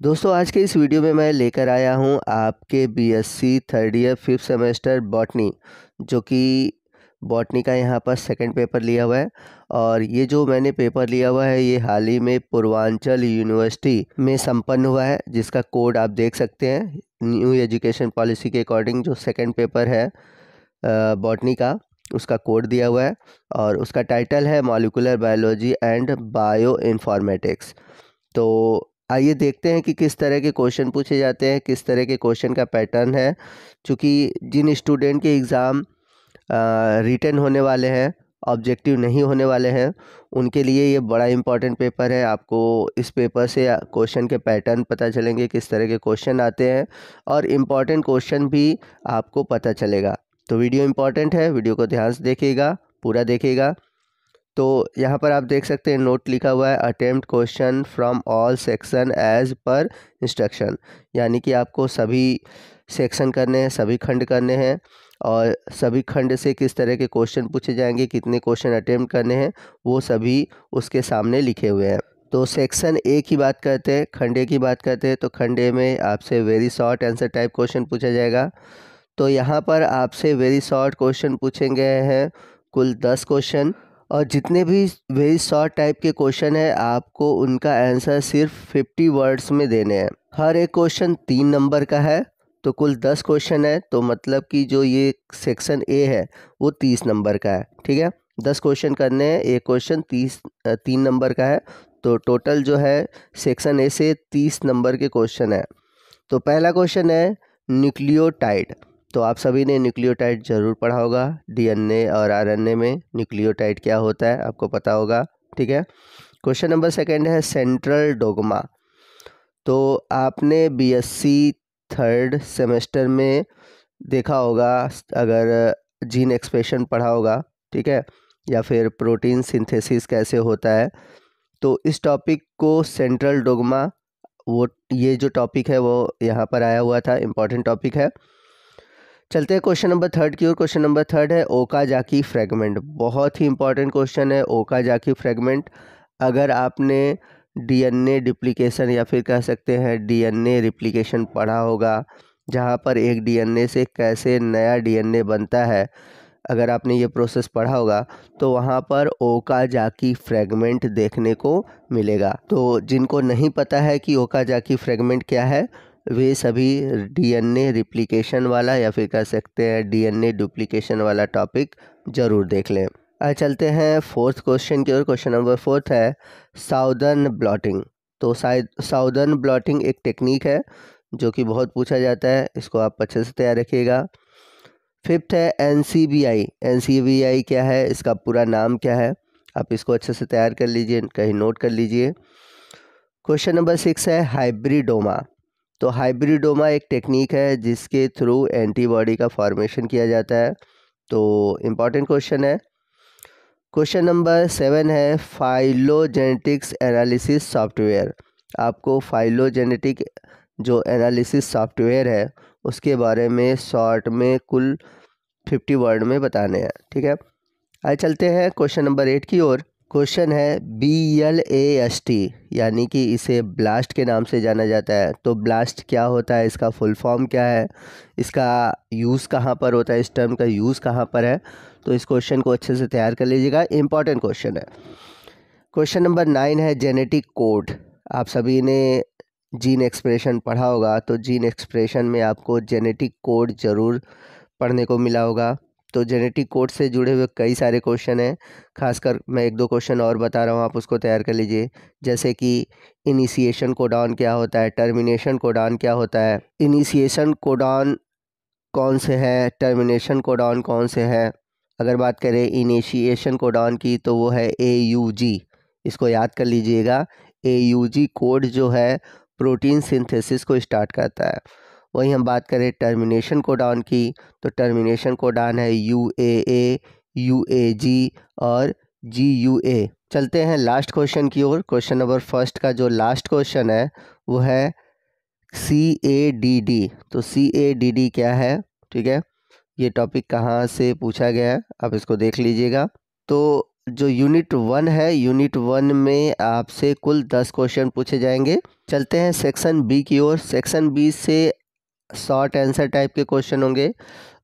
दोस्तों आज के इस वीडियो में मैं लेकर आया हूं आपके BSc third year 5th semester botany, जो कि बॉटनी का यहां पर सेकंड पेपर लिया हुआ है। और ये जो मैंने पेपर लिया हुआ है ये हाल ही में पूर्वांचल यूनिवर्सिटी में संपन्न हुआ है, जिसका कोड आप देख सकते हैं। न्यू एजुकेशन पॉलिसी के अकॉर्डिंग जो सेकंड पेपर है बॉटनी का, उसका कोड दिया हुआ है और उसका टाइटल है molecular biology and bio informatics. तो आइए देखते हैं कि किस तरह के क्वेश्चन पूछे जाते हैं, किस तरह के क्वेश्चन का पैटर्न है। क्योंकि जिन स्टूडेंट के एग्ज़ाम रिटन होने वाले हैं, ऑब्जेक्टिव नहीं होने वाले हैं, उनके लिए ये बड़ा इम्पॉर्टेंट पेपर है। आपको इस पेपर से क्वेश्चन के पैटर्न पता चलेंगे, किस तरह के क्वेश्चन आते हैं और इम्पॉर्टेंट क्वेश्चन भी आपको पता चलेगा। तो वीडियो इम्पॉर्टेंट है, वीडियो को ध्यान से देखिएगा, पूरा देखिएगा। तो यहाँ पर आप देख सकते हैं नोट लिखा हुआ है attempt question from all section as per instruction, यानी कि आपको सभी सेक्शन करने हैं, सभी खंड करने हैं और सभी खंड से किस तरह के क्वेश्चन पूछे जाएंगे, कितने क्वेश्चन अटेम्प्ट करने हैं, वो सभी उसके सामने लिखे हुए हैं। तो सेक्शन ए की बात करते हैं, खंड ए की बात करते हैं। तो खंड ए में आपसे very short answer type question पूछा जाएगा। तो यहाँ पर आपसे वेरी शॉर्ट क्वेश्चन पूछे गए हैं कुल 10 क्वेश्चन, और जितने भी वेरी शॉर्ट टाइप के क्वेश्चन है आपको उनका आंसर सिर्फ 50 वर्ड्स में देने हैं। हर एक क्वेश्चन 3 नंबर का है, तो कुल 10 क्वेश्चन है। तो मतलब कि जो ये सेक्शन ए है वो 30 नंबर का है, ठीक है। 10 क्वेश्चन करने हैं, एक क्वेश्चन 3 नंबर का है। तो टोटल जो है सेक्शन ए से 30 नंबर के क्वेश्चन है। तो पहला क्वेश्चन है न्यूक्लियोटाइड। तो आप सभी ने न्यूक्लियोटाइड ज़रूर पढ़ा होगा, डीएनए और आरएनए में न्यूक्लियोटाइड क्या होता है आपको पता होगा, ठीक है। क्वेश्चन नंबर सेकंड है सेंट्रल डोग्मा। तो आपने बीएससी थर्ड सेमेस्टर में देखा होगा, अगर जीन एक्सप्रेशन पढ़ा होगा, ठीक है, या फिर प्रोटीन सिंथेसिस कैसे होता है। तो इस टॉपिक को सेंट्रल डोग्मा, वो ये जो टॉपिक है वो यहाँ पर आया हुआ था, इम्पॉर्टेंट टॉपिक है। चलते हैं क्वेश्चन नंबर थर्ड की ओर। क्वेश्चन नंबर थर्ड है ओकाजाकी फ्रेगमेंट। बहुत ही इंपॉर्टेंट क्वेश्चन है ओकाजाकी फ्रेगमेंट। अगर आपने डीएनए डिप्लिकेशन या फिर कह सकते हैं डीएनए रिप्लिकेशन पढ़ा होगा, जहाँ पर एक डीएनए से कैसे नया डीएनए बनता है, अगर आपने ये प्रोसेस पढ़ा होगा तो वहाँ पर ओकाजाकी फ्रेगमेंट देखने को मिलेगा। तो जिनको नहीं पता है कि ओकाजाकी फ्रेगमेंट क्या है, वे सभी डीएनए रिप्लिकेशन वाला या फिर कह सकते हैं डीएनए डुप्लीकेशन वाला टॉपिक ज़रूर देख लें। आज चलते हैं फोर्थ क्वेश्चन की ओर। क्वेश्चन नंबर फोर्थ है साउदर्न ब्लॉटिंग। तो साउदर्न ब्लॉटिंग एक टेक्निक है जो कि बहुत पूछा जाता है, इसको आप अच्छे से तैयार रखिएगा। फिफ्थ है एनसीबीआई। एनसीबीआई क्या है, इसका पूरा नाम क्या है, आप इसको अच्छे से तैयार कर लीजिए, कहीं नोट कर लीजिए। क्वेश्चन नंबर 6 है हाइब्रिडोमा। तो हाइब्रिडोमा एक टेक्निक है जिसके थ्रू एंटीबॉडी का फॉर्मेशन किया जाता है। तो इम्पॉर्टेंट क्वेश्चन है। क्वेश्चन नंबर 7 है फाइलोजेनेटिक्स एनालिसिस सॉफ्टवेयर। आपको फाइलोजेनेटिक जो एनालिसिस सॉफ्टवेयर है उसके बारे में शॉर्ट में कुल 50 वर्ड में बताने हैं, ठीक है। आइए चलते हैं क्वेश्चन नंबर 8 की ओर। क्वेश्चन है BLAST, यानी कि इसे ब्लास्ट के नाम से जाना जाता है। तो ब्लास्ट क्या होता है, इसका फुल फॉर्म क्या है, इसका यूज़ कहाँ पर होता है, इस टर्म का यूज़ कहाँ पर है। तो इस क्वेश्चन को अच्छे से तैयार कर लीजिएगा, इम्पॉर्टेंट क्वेश्चन है। क्वेश्चन नंबर 9 है जेनेटिक कोड। आप सभी ने जीन एक्सप्रेशन पढ़ा होगा, तो जीन एक्सप्रेशन में आपको जेनेटिक कोड ज़रूर पढ़ने को मिला होगा। तो जेनेटिक कोड से जुड़े हुए कई सारे क्वेश्चन हैं, खासकर मैं एक दो क्वेश्चन और बता रहा हूँ, आप उसको तैयार कर लीजिए। जैसे कि इनिशिएशन कोडॉन क्या होता है, टर्मिनेशन कोडॉन क्या होता है, इनिशिएशन कोडॉन कौन से है, टर्मिनेशन कोडॉन कौन से है। अगर बात करें इनिशिएशन कोडॉन की तो वो है AUG, इसको याद कर लीजिएगा। AUG कोड जो है प्रोटीन सिंथेसिस को स्टार्ट करता है। वहीं हम बात करें टर्मिनेशन कोडॉन की, तो टर्मिनेशन कोडॉन है UAA, UAG और GUA। चलते हैं लास्ट क्वेश्चन की ओर। क्वेश्चन नंबर फर्स्ट का जो लास्ट क्वेश्चन है वो है CADD। तो CADD क्या है, ठीक है, ये टॉपिक कहाँ से पूछा गया है, आप इसको देख लीजिएगा। तो जो यूनिट 1 है, यूनिट 1 में आपसे कुल 10 क्वेश्चन पूछे जाएंगे। चलते हैं सेक्शन बी की ओर। सेक्शन बी से शॉर्ट आंसर टाइप के क्वेश्चन होंगे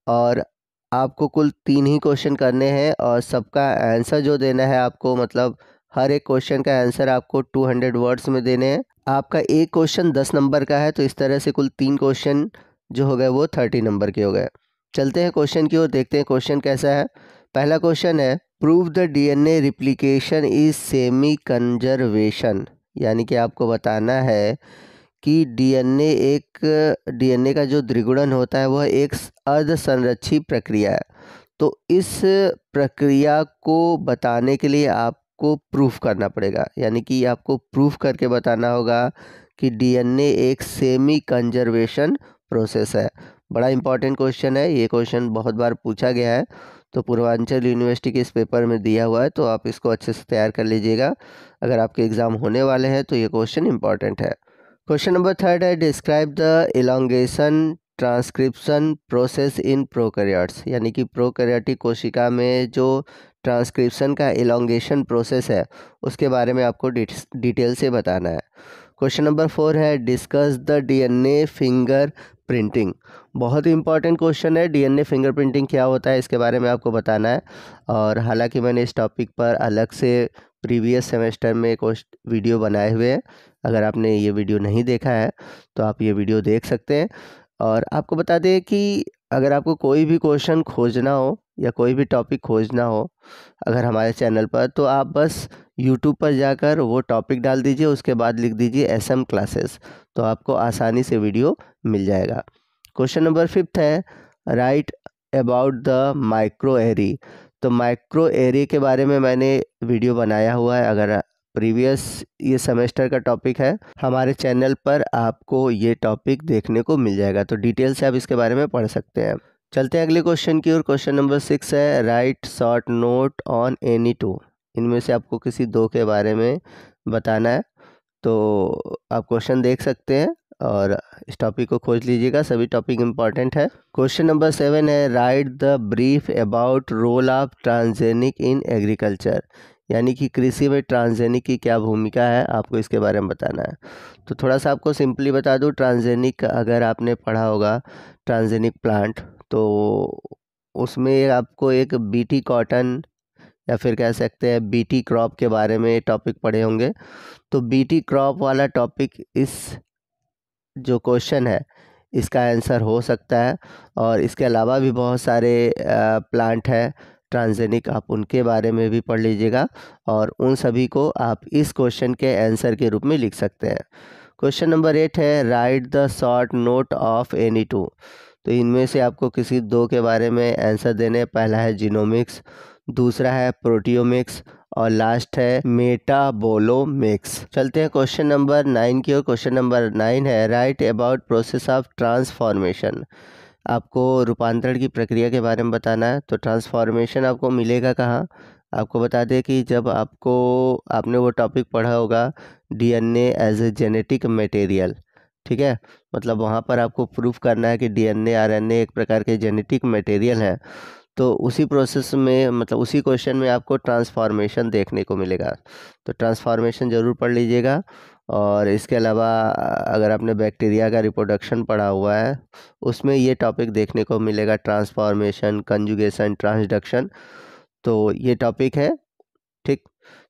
और आपको कुल 3 ही क्वेश्चन करने हैं और सबका आंसर जो देना है आपको, मतलब हर एक क्वेश्चन का आंसर आपको 200 वर्ड्स में देने हैं। आपका एक क्वेश्चन 10 नंबर का है, तो इस तरह से कुल 3 क्वेश्चन जो हो गए वो 30 नंबर के हो गए। चलते हैं क्वेश्चन की ओर, देखते हैं क्वेश्चन कैसा है। पहला क्वेश्चन है, prove the DNA replication is semi conservation. यानी कि आपको बताना है कि डीएनए का जो द्विगुणन होता है वह एक अर्ध संरक्षी प्रक्रिया है। तो इस प्रक्रिया को बताने के लिए आपको प्रूफ करना पड़ेगा, यानी कि आपको प्रूफ करके बताना होगा कि डीएनए एक सेमी कंजर्वेशन प्रोसेस है। बड़ा इंपॉर्टेंट क्वेश्चन है, ये क्वेश्चन बहुत बार पूछा गया है, तो पूर्वांचल यूनिवर्सिटी के इस पेपर में दिया हुआ है, तो आप इसको अच्छे से तैयार कर लीजिएगा। अगर आपके एग्ज़ाम होने वाले हैं तो ये क्वेश्चन इंपॉर्टेंट है। क्वेश्चन नंबर 3 है, describe the elongation transcription process in prokaryotes. यानी कि प्रोकैरियोटिक कोशिका में जो ट्रांसक्रिप्शन का इलॉन्गेशन प्रोसेस है उसके बारे में आपको डिटेल से बताना है। क्वेश्चन नंबर 4 है, discuss the DNA finger printing. बहुत ही इंपॉर्टेंट क्वेश्चन है, डीएनए फिंगर प्रिंटिंग क्या होता है इसके बारे में आपको बताना है। और हालांकि मैंने इस टॉपिक पर अलग से प्रीवियस सेमेस्टर में कुछ वीडियो बनाए हुए हैं, अगर आपने ये वीडियो नहीं देखा है तो आप ये वीडियो देख सकते हैं। और आपको बता दें कि अगर आपको कोई भी क्वेश्चन खोजना हो या कोई भी टॉपिक खोजना हो अगर हमारे चैनल पर, तो आप बस यूट्यूब पर जाकर वो टॉपिक डाल दीजिए, उसके बाद लिख दीजिए SM क्लासेस, तो आपको आसानी से वीडियो मिल जाएगा। क्वेश्चन नंबर 5 है, राइट अबाउट द माइक्रो एरी। तो माइक्रो एरी के बारे में मैंने वीडियो बनाया हुआ है, अगर प्रीवियस ये सेमेस्टर का टॉपिक है, हमारे चैनल पर आपको ये टॉपिक देखने को मिल जाएगा, तो डिटेल से आप इसके बारे में पढ़ सकते हैं। चलते हैं अगले क्वेश्चन की ओर। क्वेश्चन नंबर 6 है, right short note on any 2। इनमें से आपको किसी 2 के बारे में बताना है, तो आप क्वेश्चन देख सकते हैं और इस टॉपिक को खोज लीजिएगा, सभी टॉपिक इंपॉर्टेंट है। क्वेश्चन नंबर 7 है, write the brief about role of transgenic in agriculture. यानी कि कृषि में ट्रांसजेनिक की क्या भूमिका है, आपको इसके बारे में बताना है। तो थोड़ा सा आपको सिंपली बता दूं, ट्रांसजेनिक अगर आपने पढ़ा होगा ट्रांसजेनिक प्लांट, तो उसमें आपको एक बीटी कॉटन या फिर कह सकते हैं बीटी क्रॉप के बारे में टॉपिक पढ़े होंगे। तो बीटी क्रॉप वाला टॉपिक इस जो क्वेश्चन है इसका आंसर हो सकता है। और इसके अलावा भी बहुत सारे प्लांट है ट्रांसजेनिक, आप उनके बारे में भी पढ़ लीजिएगा और उन सभी को आप इस क्वेश्चन के आंसर के रूप में लिख सकते हैं। क्वेश्चन नंबर 8 है, write the short note of any 2। तो इनमें से आपको किसी 2 के बारे में आंसर देने। पहला है जीनोमिक्स, दूसरा है प्रोटियोमिक्स और लास्ट है मेटाबोलोमिक्स। चलते हैं क्वेश्चन नंबर 9 की ओर। क्वेश्चन नंबर 9 है, right about process of transformation. आपको रूपांतरण की प्रक्रिया के बारे में बताना है। तो ट्रांसफॉर्मेशन आपको मिलेगा कहाँ, आपको बता दें कि जब आपने वो टॉपिक पढ़ा होगा DNA as a genetic material, ठीक है, मतलब वहाँ पर आपको प्रूफ करना है कि डीएनए आरएनए एक प्रकार के जेनेटिक मटेरियल हैं। तो उसी प्रोसेस में, मतलब उसी क्वेश्चन में आपको ट्रांसफॉर्मेशन देखने को मिलेगा, तो ट्रांसफॉर्मेशन ज़रूर पढ़ लीजिएगा। और इसके अलावा अगर आपने बैक्टीरिया का रिप्रोडक्शन पढ़ा हुआ है उसमें ये टॉपिक देखने को मिलेगा, ट्रांसफॉर्मेशन, कंजुगेशन, ट्रांसडक्शन, तो ये टॉपिक है। ठीक,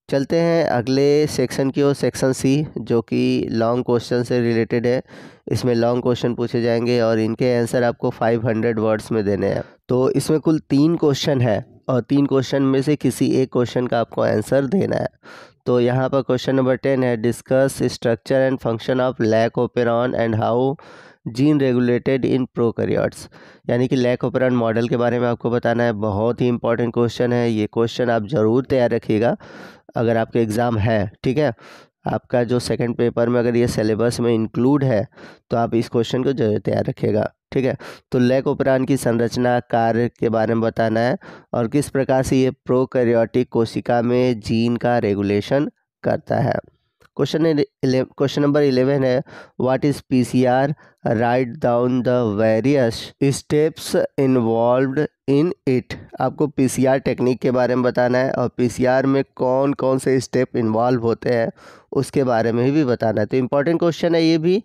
चलते हैं अगले सेक्शन की ओर, सेक्शन सी, जो कि लॉन्ग क्वेश्चन से रिलेटेड है। इसमें लॉन्ग क्वेश्चन पूछे जाएंगे और इनके आंसर आपको 500 वर्ड्स में देने हैं। तो इसमें कुल 3 क्वेश्चन है और 3 क्वेश्चन में से किसी एक क्वेश्चन का आपको आंसर देना है। तो यहाँ पर क्वेश्चन नंबर 10 है, discuss structure and function of lac operon and how gene regulated in prokaryotes. यानी कि लैकोपेरॉन मॉडल के बारे में आपको बताना है। बहुत ही इंपॉर्टेंट क्वेश्चन है, ये क्वेश्चन आप ज़रूर तैयार रखिएगा अगर आपके एग्ज़ाम है, ठीक है। आपका जो सेकंड पेपर में अगर ये सिलेबस में इंक्लूड है तो आप इस क्वेश्चन को जरूर तैयार रखिएगा, ठीक है। तो लैकोपेरॉन की संरचना, कार्य के बारे में बताना है और किस प्रकार से ये प्रोकैरियोटिक कोशिका में जीन का रेगुलेशन करता है। क्वेश्चन नंबर 11 है, what is PCR, write down the various steps involved in it. आपको पीसीआर टेक्निक के बारे में बताना है और पीसीआर में कौन कौन से स्टेप इन्वॉल्व होते हैं उसके बारे में भी बताना है। तो इम्पोर्टेंट क्वेश्चन है ये भी,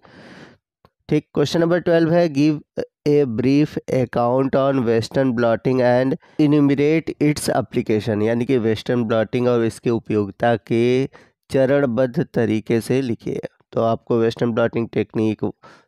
ठीक। क्वेश्चन नंबर 12 है, give a brief account on western blotting and enumerate its application, यानी कि वेस्टर्न ब्लॉटिंग और इसके उपयोगिता के चरणबद्ध तरीके से लिखिए। तो आपको western blotting technique,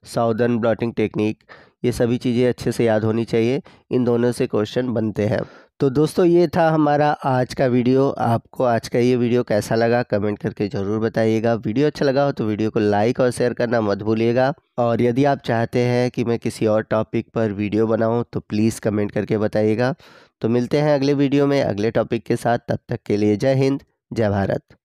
southern blotting technique, ये सभी चीज़ें अच्छे से याद होनी चाहिए। इन दोनों से क्वेश्चन बनते हैं। तो दोस्तों ये था हमारा आज का वीडियो। आपको आज का ये वीडियो कैसा लगा कमेंट करके ज़रूर बताइएगा। वीडियो अच्छा लगा हो तो वीडियो को लाइक और शेयर करना मत भूलिएगा। और यदि आप चाहते हैं कि मैं किसी और टॉपिक पर वीडियो बनाऊं तो प्लीज़ कमेंट करके बताइएगा। तो मिलते हैं अगले वीडियो में अगले टॉपिक के साथ। तब तक के लिए जय हिंद, जय भारत।